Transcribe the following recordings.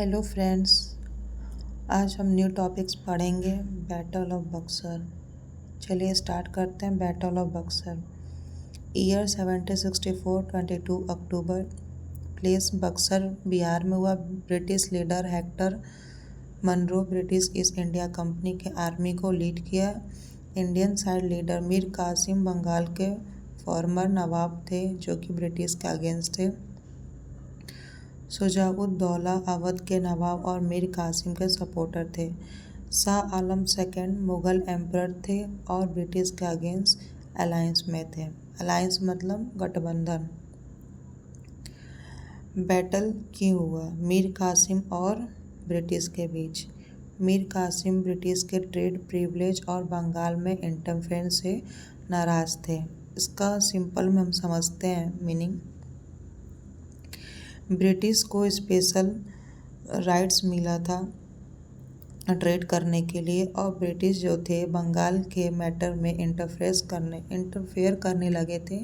Hello friends. आज हम new topics पढ़ेंगे। Battle of Buxar. चलिए स्टार्ट करते हैं। बैटल ऑफ बक्सर ईयर 1764 22 अक्टूबर। प्लेस बक्सर बिहार में हुआ। British leader Hector Munro British East India Company के आर्मी को लीड किया। Indian side leader Mir Qasim Bengal के फॉर्मर नवाब थे जो कि ब्रिटिश के अगेंस्ट थे। शुजाउद्दौला अवध के नवाब और मीर कासिम के सपोर्टर थे। शाह आलम सेकेंड मुगल एम्परर थे और ब्रिटिश के अगेंस्ट अलायंस में थे। अलायंस मतलब गठबंधन। बैटल क्यों हुआ? मीर कासिम और ब्रिटिश के बीच। मीर कासिम ब्रिटिश के ट्रेड प्रिविलेज और बंगाल में इंटरफेरेंस से नाराज थे। इसका सिंपल में हम समझते हैं मीनिंग। ब्रिटिश को स्पेशल राइट्स मिला था ट्रेड करने के लिए और ब्रिटिश जो थे बंगाल के मैटर में इंटरफेयर करने लगे थे।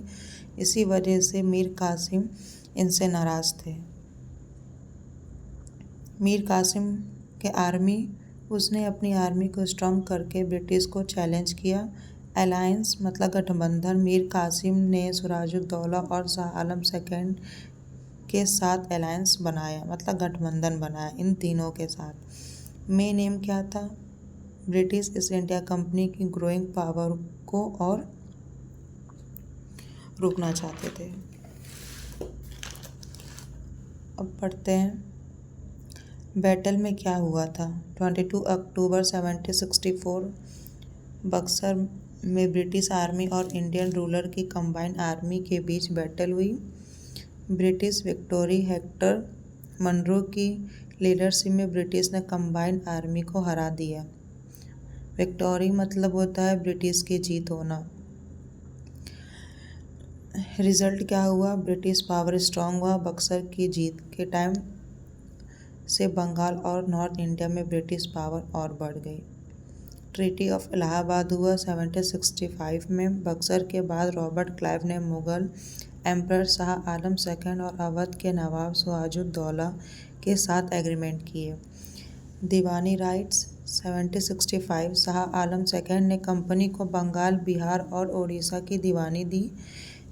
इसी वजह से मीर कासिम इनसे नाराज थे। मीर कासिम के आर्मी उसने अपनी आर्मी को स्ट्रॉन्ग करके ब्रिटिश को चैलेंज किया। अलायंस मतलब गठबंधन। मीर कासिम ने सिराजुद्दौला और शाह आलम सेकेंड के साथ अलायंस बनाया मतलब गठबंधन बनाया इन तीनों के साथ। मेन एम क्या था? ब्रिटिश ईस्ट इंडिया कंपनी की ग्रोइंग पावर को और रोकना चाहते थे। अब पढ़ते हैं बैटल में क्या हुआ था। 22 अक्टूबर 1764 बक्सर में ब्रिटिश आर्मी और इंडियन रूलर की कंबाइंड आर्मी के बीच बैटल हुई। ब्रिटिश विक्टोरी हेक्टर मनरो की लीडरशिप में ब्रिटिश ने कंबाइंड आर्मी को हरा दिया। विक्टोरी मतलब होता है ब्रिटिश की जीत होना। रिजल्ट क्या हुआ? ब्रिटिश पावर स्ट्रांग हुआ। बक्सर की जीत के टाइम से बंगाल और नॉर्थ इंडिया में ब्रिटिश पावर और बढ़ गई। ट्रीटी ऑफ इलाहाबाद हुआ 1765 में। बक्सर के बाद रॉबर्ट क्लाइव ने मुगल एम्परर शाह आलम सेकेंड और अवध के नवाब सिराजुद्दौला के साथ एग्रीमेंट किए। दीवानी राइट्स 1765 शाह आलम सेकेंड ने कंपनी को बंगाल, बिहार और उड़ीसा की दीवानी दी।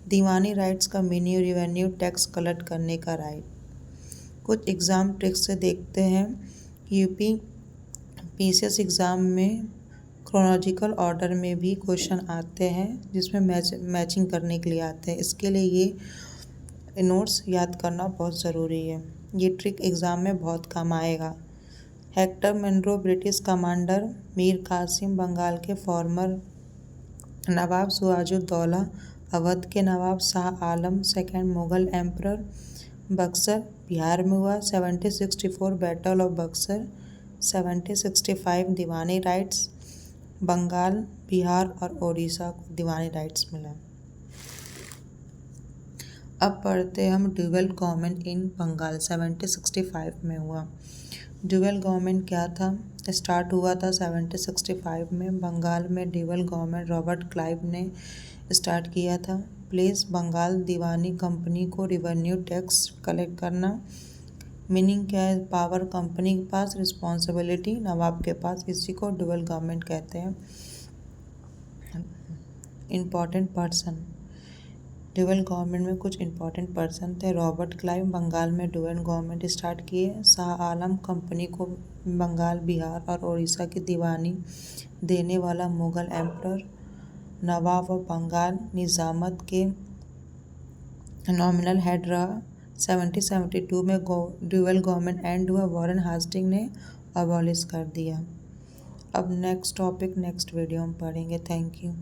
दीवानी राइट्स का मीनिंग रेवेन्यू टैक्स कलेक्ट करने का राइट। कुछ एग्ज़ाम ट्रिक्स से देखते हैं। यूपी पीसीएस एग्ज़ाम में क्रोनोलॉजिकल ऑर्डर में भी क्वेश्चन आते हैं जिसमें मैचिंग करने के लिए आते हैं। इसके लिए ये नोट्स याद करना बहुत ज़रूरी है। ये ट्रिक एग्ज़ाम में बहुत काम आएगा। Hector Munro British commander, Mir Qasim Bengal के फॉर्मर नवाब सिराजुद्दौला अवध के नवाब शाह आलम सेकेंड मुगल एम्परर। बक्सर बिहार में हुआ। 1764 battle of Buxar. 1765 diwani rights. Bengal, Bihar और उड़ीसा को दीवानी राइट्स मिला। अब पढ़ते हैं हम ड्यूअल गवर्नमेंट इन बंगाल 1765 में हुआ। ड्यूअल गवर्नमेंट क्या था? स्टार्ट हुआ था 1765 में। बंगाल में ड्यूअल गवर्नमेंट रॉबर्ट क्लाइव ने स्टार्ट किया था। प्लेस बंगाल दीवानी कंपनी को रिवेन्यू टैक्स कलेक्ट करना। मीनिंग क्या है? पावर कंपनी के पास, रिस्पॉन्सिबिलिटी नवाब के पास। इसी को ड्यूअल गवर्नमेंट कहते हैं। इम्पॉर्टेंट पर्सन ड्यूअल गवर्नमेंट में कुछ इम्पॉर्टेंट पर्सन थे। रॉबर्ट क्लाइव बंगाल में ड्यूअल गवर्नमेंट स्टार्ट किए। शाह आलम कंपनी को बंगाल, बिहार और उड़ीसा की दीवानी देने वाला मुगल एम्परर। नवाब ऑफ बंगाल निजामत के नॉमिनल हेड रहा। 1772 में ड्यूअल गवर्नमेंट एंड हुआ। वॉरेन हास्टिंग ने अबॉलिश कर दिया। अब नेक्स्ट टॉपिक नेक्स्ट वीडियो में पढ़ेंगे। Thank you.